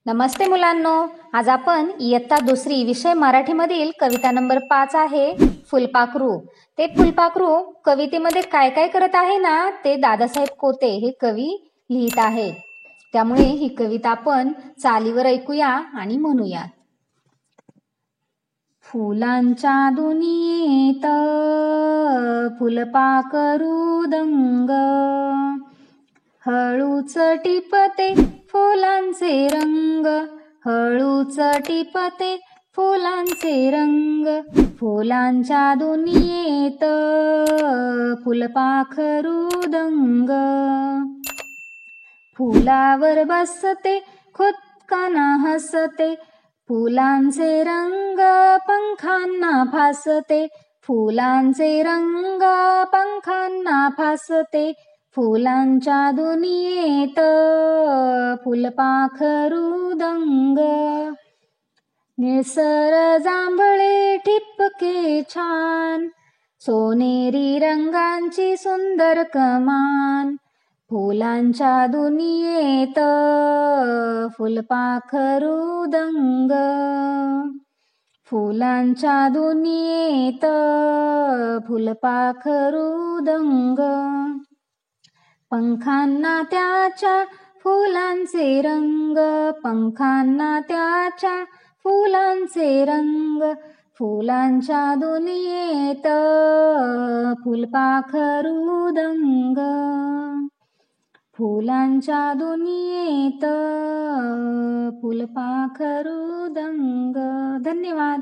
नमस्ते मुलांनो, आज आपण इयत्ता दुसरी विषय मराठीमधील कविता नंबर 5 आहे फुलपाखरू. ते फुलपाखरू कवितेमध्ये काय काय करत आहे ना, ते दादासाहेब कोते हे कवी लिहित आहेत. त्यामुळे ही कविता आपण चालीवर ऐकूया आणि म्हणूया. फुलांच्या दुनियेत फुलपाखरू दंग, हळूच टिपते फुलांचे रंग, हळूच टिपते फुलांचे रंग. फुलांच्या दुनियेत फुलपाखरू दंग, फुलावर बसते खुदकाना हसते, फुलांचे रंग पंखांना फासते, फुलांचे रंग पंखांना फासते. फुलांच्या दुनियेत फुलपाखरू दंग, निळसर जांभळे ठिपके छान, सोनेरी रंगांची सुंदर कमान. फुलांच्या दुनियेत फुलपाखरू दंग, फुलांच्या दुनियेत फुलपाखरू दंग. पंखांना त्याच्या फुलांचे रंग, पंखांना त्याच्या फुलांचे रंग. फुलांच्या दुनियेत फुलपाखरू दंग, फुलांच्या दुनियेत फुलपाखरू दंग. धन्यवाद.